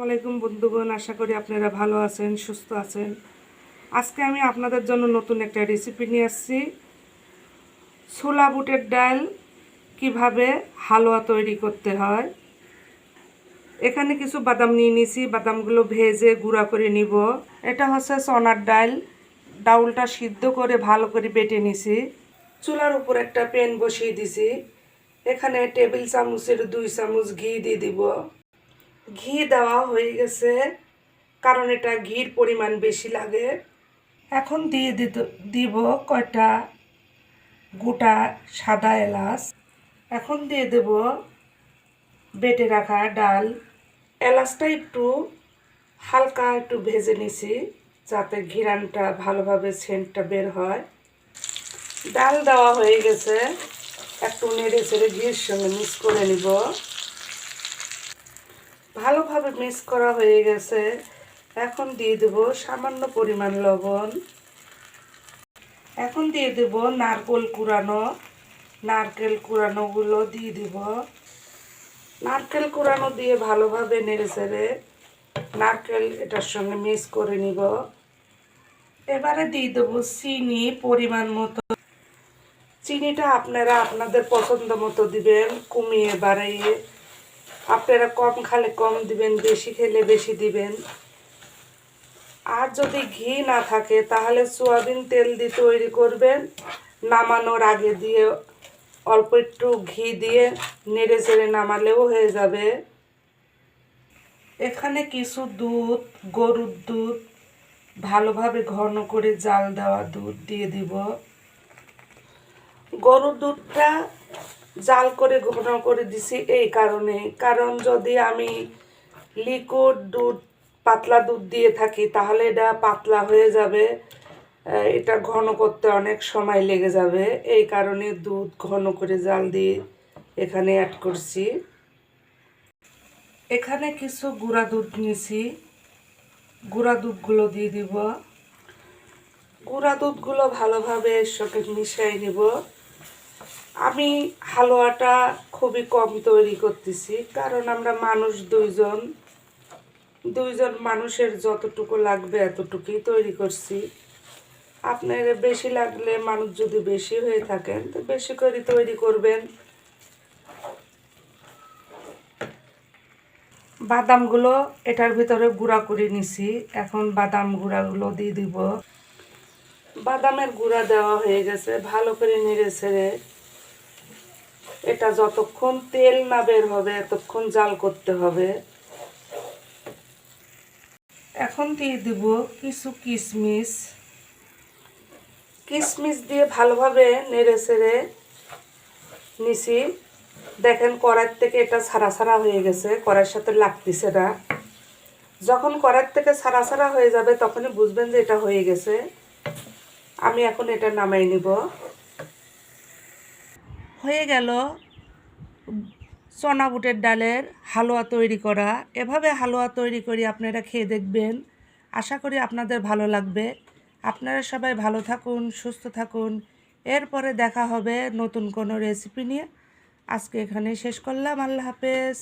আসসালামু আলাইকুম বন্ধুগণ, আশা করি আপনারা ভালো আছেন, সুস্থ আছেন। আজকে আমি আপনাদের জন্য নতুন একটা রেসিপি নিয়ে আসছি। ছোলা বুটের ডাল কিভাবে হালুয়া তৈরি করতে হয়। এখানে কিছু বাদাম নিয়ে নিয়েছি, বাদামগুলো ভেজে গুঁড়া করে নিব। এটা হচ্ছে চনার ডাল, ডাউলটা সিদ্ধ করে ভালো করে বেটে নিছি। চুলার উপর একটা প্যান বসিয়ে দিছি। এখানে টেবিল চামচের 2 চামচ ঘি দিয়ে দিব। ঘি দেওয়া হয়ে গেছে, কারণ এটা ঘির পরিমাণ বেশি লাগে। এখন দিব কয়টা গোটা সাদা এলাচ। এখন দিয়ে দেব বেটে রাখা ডাল। এলাচটা একটু হালকা একটু ভেজে নিছি, যাতে ঘিরানটা ভালোভাবে সেন্টটা বের হয়। ডাল দেওয়া হয়ে গেছে, একটু নেড়ে চেড়ে ঘির সঙ্গে মিক্স করে নিব। ভালোভাবে মিক্স করা হয়ে গেছে। এখন দিয়ে দেব সামান্য পরিমাণ লবণ। এখন দিয়ে দেব নারকেল কুড়ানোগুলো দিয়ে দিব। নারকেল কুড়ানো দিয়ে ভালোভাবে নেড়ে চেড়ে নারকেল এটার সঙ্গে মিক্স করে নিব। এবারে দিয়ে দেবো চিনি পরিমাণ মতো। চিনিটা আপনারা আপনাদের পছন্দ মতো দিবেন, কমিয়ে বাড়িয়ে। আপনারা কম খেলে কম দিবেন, বেশি খেলে বেশি দিবেন। আর যদি ঘি না থাকে তাহলে সয়াবিন তেল দিয়ে তৈরি করবেন। নামানোর আগে দিয়ে অল্প একটু ঘি দিয়ে নেড়ে চেড়ে নামালেও হয়ে যাবে। এখানে কিছু দুধ, গরুর দুধ, ভালোভাবে ঘন করে জাল দেওয়া দুধ দিয়ে দিব। গরুর দুধটা জাল করে ঘন করে দিছি এই কারণে, কারণ যদি আমি লিকুইড দুধ, পাতলা দুধ দিয়ে থাকি তাহলে এটা পাতলা হয়ে যাবে, এটা ঘন করতে অনেক সময় লেগে যাবে। এই কারণে দুধ ঘন করে জাল দিয়ে এখানে অ্যাড করছি। এখানে কিছু গুঁড়া দুধ নিয়েছি, গুঁড়া দুধগুলো দিয়ে দিব। গুঁড়া দুধগুলো ভালোভাবে এর সঙ্গে মিশিয়ে নিব। আমি হালুয়াটা খুবই কম তৈরি করতেছি, কারণ আমরা মানুষ দুইজন মানুষের যতটুকু লাগবে এতটুকুই তৈরি করছি। আপনার বেশি লাগলে, মানুষ যদি বেশি হয়ে থাকেন তো বেশি করে তৈরি করবেন। বাদামগুলো এটার ভিতরে গুঁড়া করে নিছি, এখন বাদাম গুঁড়াগুলো দিয়ে দিব। বাদামের গুঁড়া দেওয়া হয়ে গেছে, ভালো করে নেড়ে ছেড়ে এটা যতক্ষণ তেল না বের হবে ততক্ষণ জাল করতে হবে। এখন দিয়ে দিব কিছু কিশমিশ দিয়ে ভালোভাবে নেড়ে ছেড়ে নিছি। দেখেন কড়াই থেকে এটা ছাড়া ছাড়া হয়ে গেছে, কড়াইয়ের সাথে লাগতেছে না। যখন কড়াই থেকে ছাড়া ছাড়া হয়ে যাবে তখনই বুঝবেন যে এটা হয়ে গেছে। আমি এখন এটা নামাই নিব। হয়ে গেল চনা বুটের ডালের হালুয়া তৈরি করা। এভাবে হালুয়া তৈরি করে আপনারা খেয়ে দেখবেন, আশা করি আপনাদের ভালো লাগবে। আপনারা সবাই ভালো থাকুন, সুস্থ থাকুন। এরপরে দেখা হবে নতুন কোনো রেসিপি নিয়ে। আজকে এখানেই শেষ করলাম। আল্লাহ হাফেজ।